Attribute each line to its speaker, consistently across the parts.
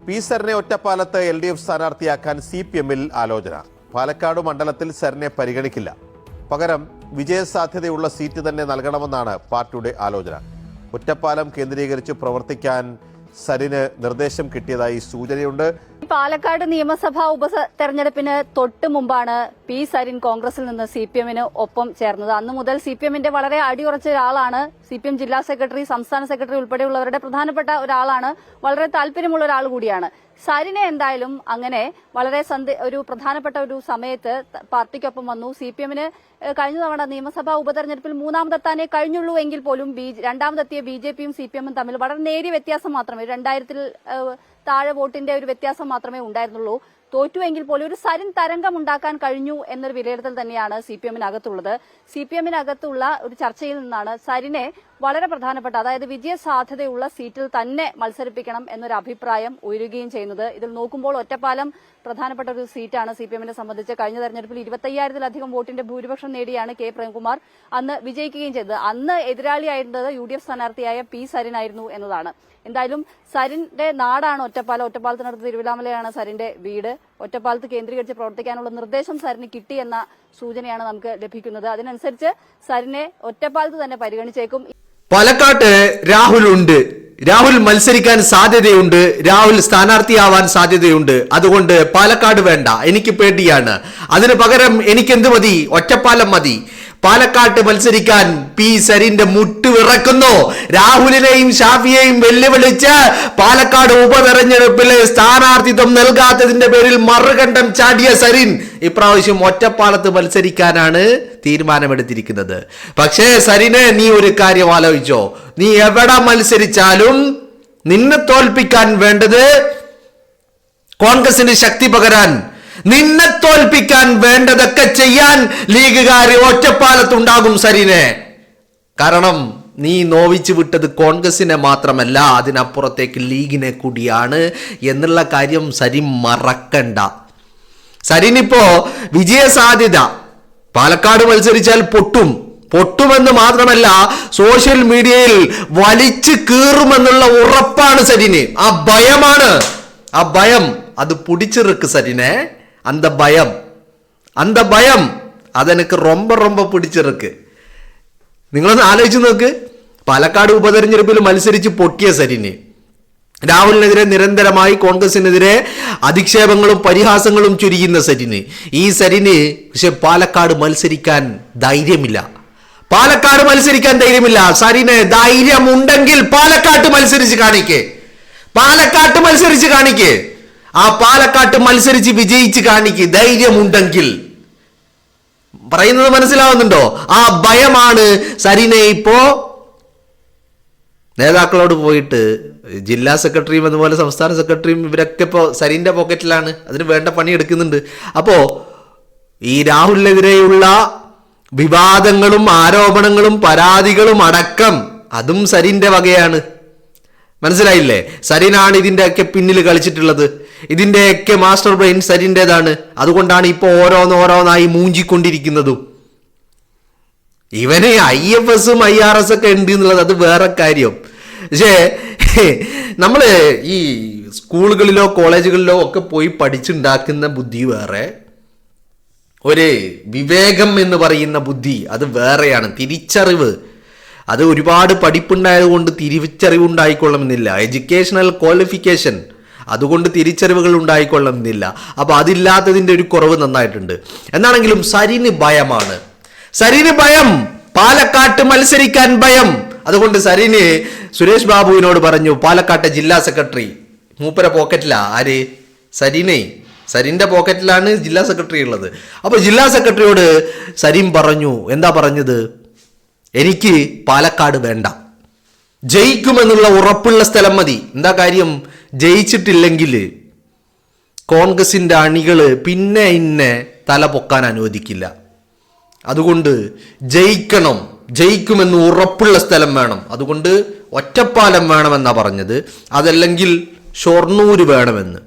Speaker 1: P സരിനെ ഒറ്റപ്പാലത്ത് LDF സ്ഥാനാർത്ഥിയാക്കാൻ CPM-ൽ ആലോചന. പാലക്കാട് മണ്ഡലത്തിൽ സരിനെ പരിഗണിക്കില്ല. പകരം വിജയസാധ്യതയുള്ള സീറ്റ് തന്നെ നൽകണമെന്നാണ് പാർട്ടിയുടെ ആലോചന. ഒറ്റപ്പാലം കേന്ദ്രീകരിച്ച് പ്രവർത്തിക്കാൻ സരിന് നിർദ്ദേശം കിട്ടിയതായി സൂചനയുണ്ട്.
Speaker 2: പാലക്കാട് നിയമസഭാ ഉപതെരഞ്ഞെടുപ്പിന് തൊട്ട് മുമ്പാണ് പി സരിൻ കോൺഗ്രസിൽ നിന്ന് CPM-ന് ഒപ്പം ചേർന്നത്. അന്നു മുതൽ CPM-ന്റെ വളരെ അടിയുറച്ച ഒരാളാണ്. CPM ജില്ലാ സെക്രട്ടറി, സംസ്ഥാന സെക്രട്ടറി ഉൾപ്പെടെയുള്ളവരുടെ പ്രധാനപ്പെട്ട ഒരാളാണ്. വളരെ താല്പര്യമുള്ള ഒരാൾ കൂടിയാണ്. സരിനെ എന്തായാലും അങ്ങനെ വളരെ ഒരു പ്രധാനപ്പെട്ട ഒരു സമയത്ത് പാർട്ടിക്കൊപ്പം വന്നു. CPM-ന് കഴിഞ്ഞ തവണ നിയമസഭാ ഉപതെരഞ്ഞെടുപ്പിൽ മൂന്നാമതെത്താനേ കഴിഞ്ഞുള്ളൂ എങ്കിൽ പോലും രണ്ടാമതെത്തിയ BJP-യും CPM-ഉം തമ്മിൽ വളരെ നേരിയ വ്യത്യാസം മാത്രമേ 2000-ൽ താഴെ വോട്ടിന്റെ ഒരു വ്യത്യാസം മാത്രമേ ഉണ്ടായിരുന്നുള്ളൂ. തോറ്റുവെങ്കിൽ പോലും ഒരു സരിൻ തരംഗം ഉണ്ടാക്കാൻ കഴിഞ്ഞു എന്നൊരു വിലയിരുത്തൽ തന്നെയാണ് CPM-നകത്തുള്ളത്. CPM-നകത്തുള്ള ഒരു ചർച്ചയിൽ നിന്നാണ് സരിനെ വളരെ പ്രധാനപ്പെട്ട, അതായത് വിജയസാധ്യതയുള്ള സീറ്റിൽ തന്നെ മത്സരിപ്പിക്കണം എന്നൊരു അഭിപ്രായം ഉയരുകയും ചെയ്യുന്നത്. ഇതിൽ നോക്കുമ്പോൾ ഒറ്റപ്പാലം പ്രധാനപ്പെട്ട ഒരു സീറ്റാണ് CPM-നെ സംബന്ധിച്ച്. കഴിഞ്ഞ തെരഞ്ഞെടുപ്പിൽ 25,000-ലധികം വോട്ടിന്റെ ഭൂരിപക്ഷം നേടിയാണ് K. പ്രേംകുമാർ അന്ന് വിജയിക്കുകയും ചെയ്തത്. അന്ന് എതിരാളിയായിരുന്നത് UDF സ്ഥാനാർത്ഥിയായ പി സരിനായിരുന്നു എന്നതാണ്. എന്തായാലും സരിന്റെ നാടാണ് ഒറ്റപ്പാലം. ഒറ്റപ്പാലത്തിനടുത്ത് തിരുവിലാമലയാണ് സരിന്റെ വീട്. ഒറ്റപ്പാലത്ത് കേന്ദ്രീകരിച്ച് പ്രവർത്തിക്കാനുള്ള നിർദ്ദേശം സരിന് കിട്ടിയെന്ന സൂചനയാണ് നമുക്ക് ലഭിക്കുന്നത്. അതിനനുസരിച്ച് സരിനെ ഒറ്റപ്പാലത്ത് തന്നെ പരിഗണിച്ചേക്കും.
Speaker 3: പാലക്കാട്ട് രാഹുലുണ്ട്. രാഹുൽ മത്സരിക്കാൻ സാധ്യതയുണ്ട്. രാഹുൽ സ്ഥാനാർത്ഥിയാവാൻ സാധ്യതയുണ്ട്. അതുകൊണ്ട് പാലക്കാട് വേണ്ട, എനിക്ക് പേടിയാണ്. അതിന് പകരം എനിക്കെന്ത് മതി? ഒറ്റപ്പാലം മതി. പാലക്കാട്ട് മത്സരിക്കാൻ പി സരിന്റെ മുട്ടുവിറക്കുന്നു. രാഹുലിനെയും ഷാഫിയെയും വെല്ലുവിളിച്ച് പാലക്കാട് ഉപതെരഞ്ഞെടുപ്പിൽ സ്ഥാനാർത്ഥിത്വം നൽകാത്തതിന്റെ പേരിൽ മറുകണ്ഠം ചാടിയ സരിൻ ഇപ്രാവശ്യം ഒറ്റപ്പാലത്ത് മത്സരിക്കാനാണ് തീരുമാനമെടുത്തിരിക്കുന്നത്. പക്ഷേ സരിനെ, നീ ഒരു കാര്യം ആലോചിച്ചോ. നീ എവിടെ മത്സരിച്ചാലും നിന്നെ തോൽപ്പിക്കാൻ വേണ്ടത് കോൺഗ്രസിന് ശക്തി പകരാൻ, നിന്നെ തോൽപ്പിക്കാൻ വേണ്ടതൊക്കെ ചെയ്യാൻ ലീഗുകാർ ഒറ്റപ്പാലത്തുണ്ടാകും സരിനെ. കാരണം നീ നോവിച്ചു വിട്ടത് കോൺഗ്രസിനെ മാത്രമല്ല, അതിനപ്പുറത്തേക്ക് ലീഗിനെ കൂടിയാണ് എന്നുള്ള കാര്യം സരിൻ മറക്കണ്ട. സരിനിപ്പോ വിജയസാധ്യത പാലക്കാട് മത്സരിച്ചാൽ പൊട്ടുമെന്ന് മാത്രമല്ല, സോഷ്യൽ മീഡിയയിൽ വലിച്ചു കീറുമെന്നുള്ള ഉറപ്പാണ് സരിന്. ആ ഭയം അത് പിടിച്ചിറുക്ക് സരിനെ. அந்த பயம் അതെനിക്ക് ரொம்ப പിടിച്ചിറുക്ക്. നിങ്ങളൊന്ന് ആലോചിച്ച് നോക്ക്. പാലക്കാട് ഉപതെരഞ്ഞെടുപ്പിൽ മത്സരിച്ച് പൊട്ടിയ സരിന്, രാഹുലിനെതിരെ നിരന്തരമായി കോൺഗ്രസിനെതിരെ അധിക്ഷേപങ്ങളും പരിഹാസങ്ങളും ചുരിയുന്ന സരിന്, ഈ സരിന് പക്ഷെ പാലക്കാട് മത്സരിക്കാൻ ധൈര്യമില്ല. സരിന് ധൈര്യമുണ്ടെങ്കിൽ പാലക്കാട്ട് മത്സരിച്ച് കാണിക്കേ. ആ പാലക്കാട്ട് മത്സരിച്ച് വിജയിച്ച് കാണിക്ക്, ധൈര്യമുണ്ടെങ്കിൽ. പറയുന്നത് മനസ്സിലാവുന്നുണ്ടോ? ആ ഭയമാണ് സരിനെ ഇപ്പോ നേതാക്കളോട് പോയിട്ട് ജില്ലാ സെക്രട്ടറിയും അതുപോലെ സംസ്ഥാന സെക്രട്ടറിയും ഇവരൊക്കെ ഇപ്പോൾ സരിന്റെ പോക്കറ്റിലാണ്. അതിന് വേണ്ട പണി എടുക്കുന്നുണ്ട്. അപ്പോ ഈ രാഹുലിനെതിരെയുള്ള വിവാദങ്ങളും ആരോപണങ്ങളും പരാതികളും അടക്കം അതും സരിന്റെ വകയാണ്. മനസ്സിലായില്ലേ? സരിനാണ് ഇതിന്റെയൊക്കെ പിന്നിൽ കളിച്ചിട്ടുള്ളത്. ഇതിന്റെയൊക്കെ മാസ്റ്റർ ബ്രെയിൻ സരിൻ്റെതാണ്. അതുകൊണ്ടാണ് ഇപ്പോൾ ഓരോന്നായി മൂഞ്ചിക്കൊണ്ടിരിക്കുന്നതും. ഇവന് IFS-ഉം IRS ഒക്കെ ഉണ്ട് എന്നുള്ളത് അത് വേറെ കാര്യം. പക്ഷേ നമ്മള് ഈ സ്കൂളുകളിലോ കോളേജുകളിലോ ഒക്കെ പോയി പഠിച്ചുണ്ടാക്കുന്ന ബുദ്ധി വേറെ, ഒരു വിവേകം എന്ന് പറയുന്ന ബുദ്ധി അത് വേറെയാണ്. തിരിച്ചറിവ് അത് ഒരുപാട് പഠിപ്പുണ്ടായത് കൊണ്ട് തിരിച്ചറിവ് ഉണ്ടായിക്കൊള്ളണമെന്നില്ല. എഡ്യൂക്കേഷണൽ ക്വാളിഫിക്കേഷൻ അതുകൊണ്ട് തിരിച്ചറിവുകൾ ഉണ്ടായിക്കൊള്ളണമെന്നില്ല. അപ്പൊ അതില്ലാത്തതിന്റെ ഒരു കുറവ് നന്നായിട്ടുണ്ട്. എന്നാണെങ്കിലും സരിന് ഭയമാണ്. പാലക്കാട്ട് മത്സരിക്കാൻ ഭയം. അതുകൊണ്ട് സരിന് സുരേഷ് ബാബുവിനോട് പറഞ്ഞു, പാലക്കാട്ടെ ജില്ലാ സെക്രട്ടറി മൂപ്പര പോക്കറ്റിലാ. ആര്? സരിന്റെ പോക്കറ്റിലാണ് ജില്ലാ സെക്രട്ടറി ഉള്ളത്. അപ്പൊ ജില്ലാ സെക്രട്ടറിയോട് സരിൻ പറഞ്ഞു, എന്താ പറഞ്ഞത്? എനിക്ക് പാലക്കാട് വേണ്ട, ജയിക്കുമെന്നുള്ള ഉറപ്പുള്ള സ്ഥലം മതി. എന്താ കാര്യം? ജയിച്ചിട്ടില്ലെങ്കിൽ കോൺഗ്രസിന്റെ അണികള് പിന്നെ തല പൊക്കാൻ അനുവദിക്കില്ല. അതുകൊണ്ട് ജയിക്കുമെന്ന് ഉറപ്പുള്ള സ്ഥലം വേണം. അതുകൊണ്ട് ഒറ്റപ്പാലം വേണമെന്നാ പറഞ്ഞത്. അതല്ലെങ്കിൽ ഷൊർണൂര് വേണമെന്ന്.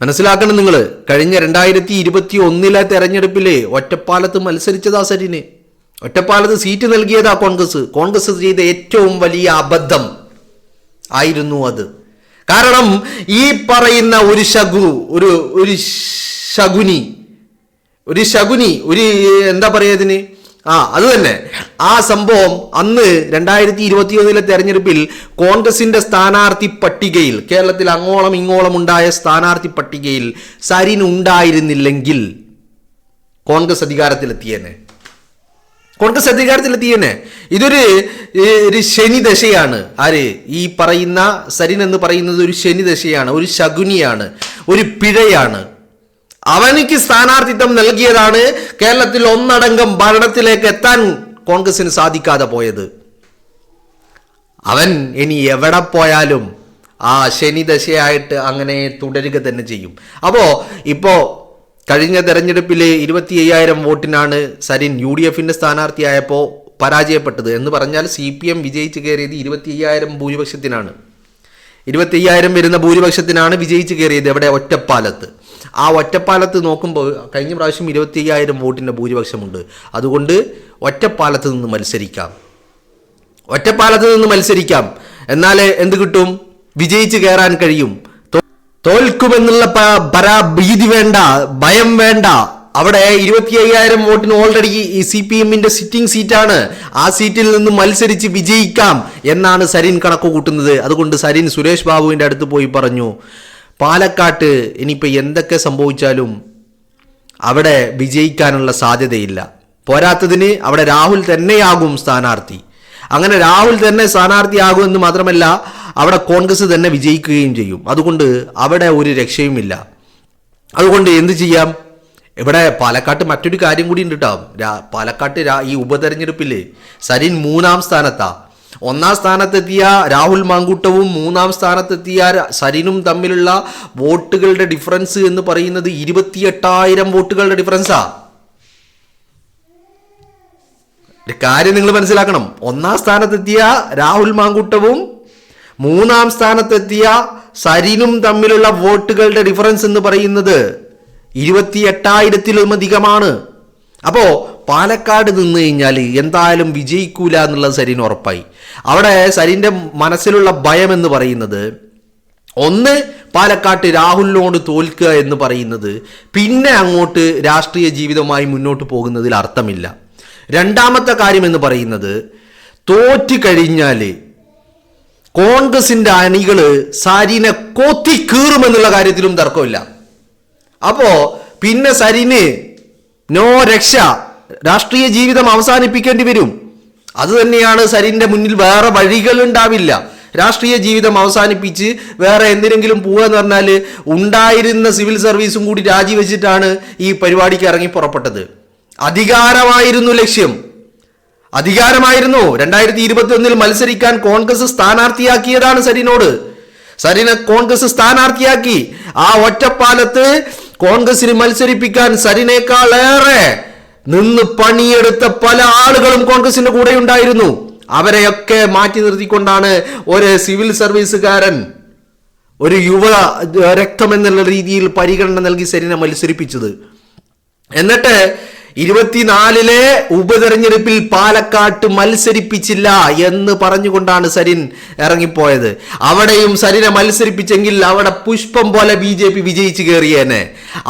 Speaker 3: മനസ്സിലാക്കണം നിങ്ങൾ. കഴിഞ്ഞ 2021 തെരഞ്ഞെടുപ്പിലെ ഒറ്റപ്പാലത്ത് മത്സരിച്ചതാ സരിന്. ഒറ്റപ്പാലത്ത് സീറ്റ് നൽകിയതാ കോൺഗ്രസ് ചെയ്ത ഏറ്റവും വലിയ അബദ്ധം ആയിരുന്നു അത്. കാരണം ഈ പറയുന്ന ഒരു ശകുനി എന്താ പറയുക ഇതിന്, അത് തന്നെ ആ സംഭവം അന്ന് 2021 തെരഞ്ഞെടുപ്പിൽ കോൺഗ്രസിന്റെ സ്ഥാനാർത്ഥി പട്ടികയിൽ, കേരളത്തിൽ അങ്ങോളം ഇങ്ങോളം ഉണ്ടായ സ്ഥാനാർത്ഥി പട്ടികയിൽ സരിൻ ഉണ്ടായിരുന്നില്ലെങ്കിൽ കോൺഗ്രസ് അധികാരത്തിലെത്തിയേനെ. ഇതൊരു ശനി ദശയാണ്. ആര് ഈ പറയുന്ന സരിൻ എന്ന് പറയുന്നത് ഒരു ശനി ദശയാണ്, ഒരു ശകുനിയാണ്, ഒരു പിഴയാണ്. അവനിക്ക് സ്ഥാനാർത്ഥിത്വം നൽകിയതാണ് കേരളത്തിൽ ഒന്നടങ്കം ഭരണത്തിലേക്ക് എത്താൻ കോൺഗ്രസിന് സാധിക്കാതെ പോയത്. അവൻ ഇനി എവിടെ പോയാലും ആ ശനി ദശയായിട്ട് അങ്ങനെ തുടരുക തന്നെ ചെയ്യും. ഇപ്പോ കഴിഞ്ഞ തെരഞ്ഞെടുപ്പിൽ 25,000 വോട്ടിനാണ് സരിൻ UDFന്റെ സ്ഥാനാർത്ഥിയായപ്പോൾ പരാജയപ്പെട്ടത്. എന്ന് പറഞ്ഞാൽ CPM വിജയിച്ചു കയറിയത് 25,000 ഭൂരിപക്ഷത്തിനാണ്. 25,000 വരുന്ന ഭൂരിപക്ഷത്തിനാണ് വിജയിച്ചു കയറിയത്. എവിടെ? ഒറ്റപ്പാലത്ത്. ആ ഒറ്റപ്പാലത്ത് നോക്കുമ്പോൾ കഴിഞ്ഞ പ്രാവശ്യം 25,000 വോട്ടിൻ്റെ ഭൂരിപക്ഷമുണ്ട്. അതുകൊണ്ട് ഒറ്റപ്പാലത്ത് നിന്ന് മത്സരിക്കാം. എന്നാൽ എന്ത് കിട്ടും? വിജയിച്ച് കയറാൻ കഴിയും. തോൽക്കുമെന്നുള്ള ഭീതി വേണ്ട, ഭയം വേണ്ട. അവിടെ 25,000 വോട്ടിന് ഓൾറെഡി CPMന്റെ സിറ്റിംഗ് സീറ്റാണ്. ആ സീറ്റിൽ നിന്ന് മത്സരിച്ച് വിജയിക്കാം എന്നാണ് സരിൻ കണക്ക് കൂട്ടുന്നത്. അതുകൊണ്ട് സരിൻ സുരേഷ് ബാബുവിൻ്റെ അടുത്ത് പോയി പറഞ്ഞു, പാലക്കാട്ട് ഇനിയിപ്പോൾ എന്തൊക്കെ സംഭവിച്ചാലും അവിടെ വിജയിക്കാനുള്ള സാധ്യതയില്ല. പോരാത്തതിന് അവിടെ രാഹുൽ തന്നെയാകും സ്ഥാനാർത്ഥി. അങ്ങനെ രാഹുൽ തന്നെ സ്ഥാനാർത്ഥിയാകുമെന്ന് മാത്രമല്ല, അവിടെ കോൺഗ്രസ് തന്നെ വിജയിക്കുകയും ചെയ്യും. അതുകൊണ്ട് അവിടെ ഒരു രക്ഷയുമില്ല. അതുകൊണ്ട് എന്ത് ചെയ്യാം? ഇവിടെ പാലക്കാട്ട് മറ്റൊരു കാര്യം കൂടി ഉണ്ട് കേട്ടോ. പാലക്കാട്ട് ഈ ഉപതെരഞ്ഞെടുപ്പിൽ സരിൻ 3ാം സ്ഥാനത്താ. 1ാം സ്ഥാനത്തെത്തിയ രാഹുൽ മാങ്കൂട്ടവും 3ാം സ്ഥാനത്തെത്തിയ സരിനും തമ്മിലുള്ള വോട്ടുകളുടെ ഡിഫറൻസ് എന്ന് പറയുന്നത് 28,000 വോട്ടുകളുടെ ഡിഫറൻസാ. ഒരു കാര്യം നിങ്ങൾ മനസ്സിലാക്കണം. 1ാം സ്ഥാനത്തെത്തിയ രാഹുൽ മാങ്കൂട്ടവും 3ാം സ്ഥാനത്തെത്തിയ സരിനും തമ്മിലുള്ള വോട്ടുകളുടെ ഡിഫറൻസ് എന്ന് പറയുന്നത് 28,000-ത്തിലധികമാണ്. പാലക്കാട് നിന്ന് കഴിഞ്ഞാൽ എന്തായാലും വിജയിക്കൂല എന്നുള്ളത് സരിന് ഉറപ്പായി. അവിടെ സരിന്റെ മനസ്സിലുള്ള ഭയം എന്ന് പറയുന്നത്, ഒന്ന് പാലക്കാട്ട് രാഹുലിനോട് തോൽക്കുക എന്ന് പറയുന്നത് പിന്നെ അങ്ങോട്ട് രാഷ്ട്രീയ ജീവിതമായി മുന്നോട്ട് പോകുന്നതിൽ അർത്ഥമില്ല. രണ്ടാമത്തെ കാര്യം എന്ന് പറയുന്നത്, തോറ്റു കഴിഞ്ഞാൽ കോൺഗ്രസിന്റെ അണികള് സരിനെ കൊത്തി കീറുമെന്നുള്ള കാര്യത്തിലും തർക്കമില്ല. പിന്നെ സരിന് നോ രക്ഷ, രാഷ്ട്രീയ ജീവിതം അവസാനിപ്പിക്കേണ്ടി വരും. അത് തന്നെയാണ് സരിന്റെ മുന്നിൽ, വേറെ വഴികൾ ഉണ്ടാവില്ല. രാഷ്ട്രീയ ജീവിതം അവസാനിപ്പിച്ച് വേറെ എന്തിനെങ്കിലും പോവാന്ന് പറഞ്ഞാൽ ഉണ്ടായിരുന്ന സിവിൽ സർവീസും കൂടി രാജിവെച്ചിട്ടാണ് ഈ പരിപാടിക്ക് ഇറങ്ങി പുറപ്പെട്ടത്. അധികാരമായിരുന്നു ലക്ഷ്യം, അധികാരമായിരുന്നു. 2021 മത്സരിക്കാൻ കോൺഗ്രസ് സ്ഥാനാർത്ഥിയാക്കിയതാണ് സരിനോട്. സരിനെ കോൺഗ്രസ് സ്ഥാനാർത്ഥിയാക്കി. ആ ഒറ്റപ്പാലത്ത് കോൺഗ്രസിന് മത്സരിപ്പിക്കാൻ സരിനേക്കാളേറെ നിന്ന് പണിയെടുത്ത പല ആളുകളും കോൺഗ്രസിന്റെ കൂടെ ഉണ്ടായിരുന്നു. അവരെയൊക്കെ മാറ്റി നിർത്തിക്കൊണ്ടാണ് ഒരു സിവിൽ സർവീസുകാരൻ, ഒരു യുവ രക്തം എന്നുള്ള രീതിയിൽ പരിഗണന നൽകി സരിനെ മത്സരിപ്പിച്ചത്. എന്നിട്ട് 24-ലെ ഉപതെരഞ്ഞെടുപ്പിൽ പാലക്കാട്ട് മത്സരിപ്പിച്ചില്ല എന്ന് പറഞ്ഞുകൊണ്ടാണ് സരിൻ ഇറങ്ങിപ്പോയത്. അവിടെയും സരിനെ മത്സരിപ്പിച്ചെങ്കിൽ അവിടെ പുഷ്പം പോലെ BJP വിജയിച്ചു കയറിയേനെ.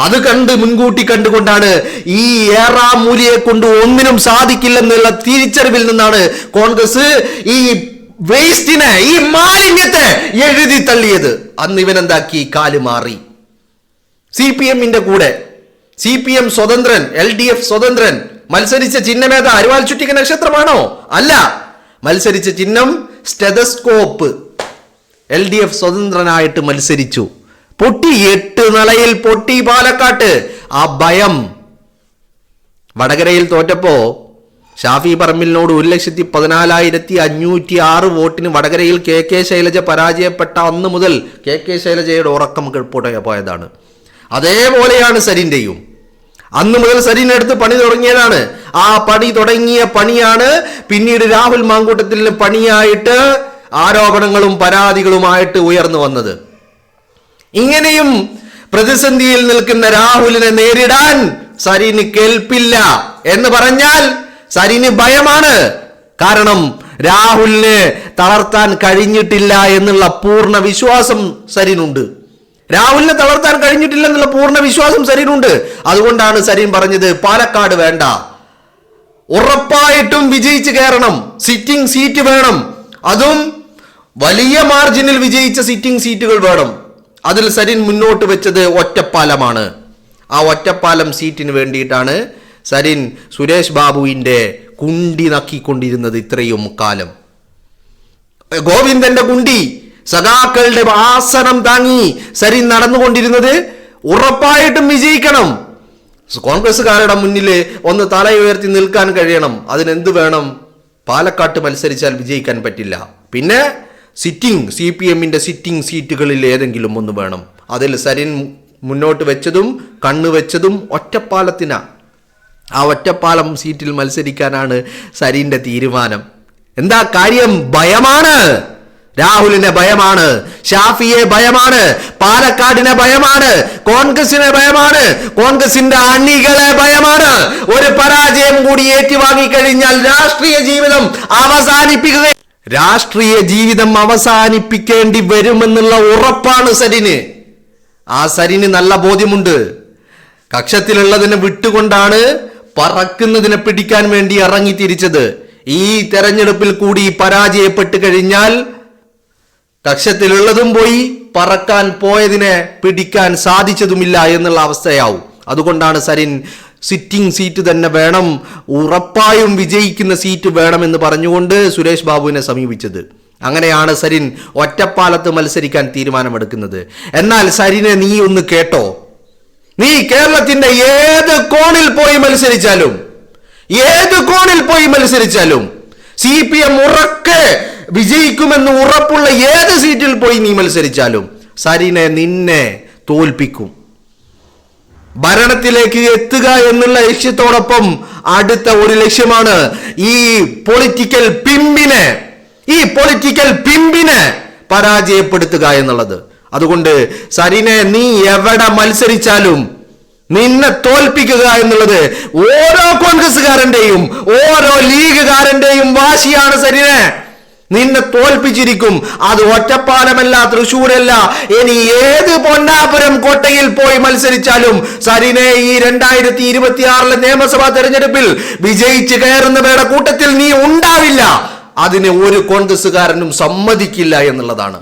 Speaker 3: അത് മുൻകൂട്ടി കണ്ടുകൊണ്ടാണ് ഈ ഏറാമൂലിയെ കൊണ്ട് ഒന്നിനും സാധിക്കില്ലെന്നുള്ള തിരിച്ചറിവിൽ നിന്നാണ് കോൺഗ്രസ് ഈ വേസ്റ്റിനെ, ഈ മാലിന്യത്തെ എഴുതി തള്ളിയത്. അന്ന് ഇവനെന്താക്കി? കാല് മാറി. CPMന്റെ കൂടെ CPM സ്വതന്ത്രൻ, LDF സ്വതന്ത്രൻ. മത്സരിച്ച ചിഹ്നമേത അരിവാൾ ചുറ്റിക നക്ഷത്രമാണോ? അല്ല, മത്സരിച്ച ചിഹ്നം സ്റ്റെതസ്കോപ്പ്. LDF സ്വതന്ത്രനായിട്ട് മത്സരിച്ചു. പൊട്ടി, 8 നിലയിൽ പൊട്ടി പാലക്കാട്ട്. ആ ഭയം. വടകരയിൽ തോറ്റപ്പോ ഷാഫി പറമ്പിലിനോട് 1,14,506 വോട്ടിന് വടകരയിൽ KK ശൈലജ പരാജയപ്പെട്ട അന്ന് മുതൽ KK ശൈലജയുടെ ഉറക്കം പോയതാണ്. അതേപോലെയാണ് സരിന്റെയും. അന്ന് മുതൽ സരിനെടുത്ത് പണി തുടങ്ങിയതാണ്. ആ പണി തുടങ്ങിയ പണിയാണ് പിന്നീട് രാഹുൽ മാങ്കൂട്ടത്തിന് പണിയായിട്ട് ആരോപണങ്ങളും പരാതികളുമായിട്ട് ഉയർന്നു വന്നത്. ഇങ്ങനെയും പ്രതിസന്ധിയിൽ നിൽക്കുന്ന രാഹുലിനെ നേരിടാൻ സരിന് കേൾപ്പില്ല എന്ന് പറഞ്ഞാൽ സരിന് ഭയമാണ്. കാരണം രാഹുലിനെ തളർത്താൻ കഴിഞ്ഞിട്ടില്ല എന്നുള്ള പൂർണ്ണ വിശ്വാസം സരിനുണ്ട്. രാഹുലിനെ തളർത്താൻ കഴിഞ്ഞിട്ടില്ല എന്നുള്ള പൂർണ്ണ വിശ്വാസം സരിനുണ്ട്. അതുകൊണ്ടാണ് സരിൻ പറഞ്ഞത് പാലക്കാട് വേണ്ട, ഉറപ്പായിട്ടും വിജയിച്ച് കയറണം, സിറ്റിംഗ് സീറ്റ് വേണം, അതും വലിയ മാർജിനിൽ വിജയിച്ച സിറ്റിംഗ് സീറ്റുകൾ വേണം. അതിൽ സരിൻ മുന്നോട്ട് വെച്ചത് ഒറ്റപ്പാലമാണ്. ആ ഒറ്റപ്പാലം സീറ്റിന് വേണ്ടിയിട്ടാണ് സരിൻ സുരേഷ് ബാബുവിന്റെ കുണ്ടി നക്കിക്കൊണ്ടിരുന്നത് ഇത്രയും കാലം. ഗോവിന്ദന്റെ കുണ്ടി, സഖാക്കളുടെ ആസനം താങ്ങി സരിൻ നടന്നുകൊണ്ടിരുന്നത് ഉറപ്പായിട്ടും വിജയിക്കണം. കോൺഗ്രസ്സുകാരുടെ മുന്നിൽ ഒന്ന് തലയുയർത്തി നിൽക്കാൻ കഴിയണം. അതിനെന്ത് വേണം? പാലക്കാട്ട് മത്സരിച്ചാൽ വിജയിക്കാൻ പറ്റില്ല. പിന്നെ സിറ്റിംഗ് CPM-ന്റെ സിറ്റിംഗ് സീറ്റുകളിൽ ഏതെങ്കിലും ഒന്ന് വേണം. അതിൽ സരിൻ മുന്നോട്ട് വെച്ചതും കണ്ണുവെച്ചതും ഒറ്റപ്പാലത്തിനാ. ആ ഒറ്റപ്പാലം സീറ്റിൽ മത്സരിക്കാനാണ് സരിന്റെ തീരുമാനം. എന്താ കാര്യം? ഭയമാണ്. രാഹുലിനെ ഭയമാണ്, ഷാഫിയെ ഭയമാണ്, പാലക്കാടിനെ ഭയമാണ്, കോൺഗ്രസിനെ ഭയമാണ്, കോൺഗ്രസിന്റെ അണികളെ ഭയമാണ്. ഒരു പരാജയം കൂടി ഏറ്റുവാങ്ങിക്കഴിഞ്ഞാൽ രാഷ്ട്രീയ ജീവിതം അവസാനിപ്പിക്കേണ്ടി വരുമെന്നുള്ള ഉറപ്പാണ് സരിന്. ആ സരിന് നല്ല ബോധ്യമുണ്ട്. കക്ഷത്തിലുള്ളതിനെ വിട്ടുകൊണ്ടാണ് പറക്കുന്നതിനെ പിടിക്കാൻ വേണ്ടി ഇറങ്ങി തിരിച്ചത്. ഈ തെരഞ്ഞെടുപ്പിൽ കൂടി പരാജയപ്പെട്ട് കഴിഞ്ഞാൽ കക്ഷത്തിലുള്ളതും പോയി, പറക്കാൻ പോയതിനെ പിടിക്കാൻ സാധിച്ചതുമില്ല എന്നുള്ള അവസ്ഥയാവും. അതുകൊണ്ടാണ് സരിൻ സിറ്റിംഗ് സീറ്റ് തന്നെ വേണം, ഉറപ്പായും വിജയിക്കുന്ന സീറ്റ് വേണമെന്ന് പറഞ്ഞുകൊണ്ട് സുരേഷ് ബാബുവിനെ സമീപിച്ചത്. അങ്ങനെയാണ് സരിൻ ഒറ്റപ്പാലത്ത് മത്സരിക്കാൻ തീരുമാനമെടുക്കുന്നത്. എന്നാൽ സരിനെ നീ ഒന്ന് കേട്ടോ, നീ കേരളത്തിന്റെ ഏത് കോണിൽ പോയി മത്സരിച്ചാലും CPM ഉറക്കെ വിജയിക്കുമെന്ന് ഉറപ്പുള്ള ഏത് സീറ്റിൽ പോയി നീ മത്സരിച്ചാലും സരിനെ നിന്നെ തോൽപ്പിക്കും. ഭരണത്തിലേക്ക് എത്തുക എന്നുള്ള ലക്ഷ്യത്തോടൊപ്പം അടുത്ത ഒരു ലക്ഷ്യമാണ് ഈ പൊളിറ്റിക്കൽ പിമ്പിനെ പരാജയപ്പെടുത്തുക എന്നുള്ളത്. അതുകൊണ്ട് സരിനെ നീ എവിടെ മത്സരിച്ചാലും നിന്നെ തോൽപ്പിക്കുക എന്നുള്ളത് ഓരോ കോൺഗ്രസ്സുകാരന്റെയും ഓരോ ലീഗുകാരന്റെയും വാശിയാണ്. സരിനെ നിന്നെ തോൽപ്പിച്ചിരിക്കും. അത് ഒറ്റപ്പാലമല്ല, തൃശ്ശൂരല്ല, ഇനി ഏത് പൊന്നാപുരം കോട്ടയിൽ പോയി മത്സരിച്ചാലും സരിനെ ഈ 2026 നിയമസഭാ തെരഞ്ഞെടുപ്പിൽ വിജയിച്ച് കയറുന്നവരുടെ കൂട്ടത്തിൽ നീ ഉണ്ടാവില്ല. അതിന് ഒരു കോൺഗ്രസ്സുകാരനും സമ്മതിക്കില്ല എന്നുള്ളതാണ്.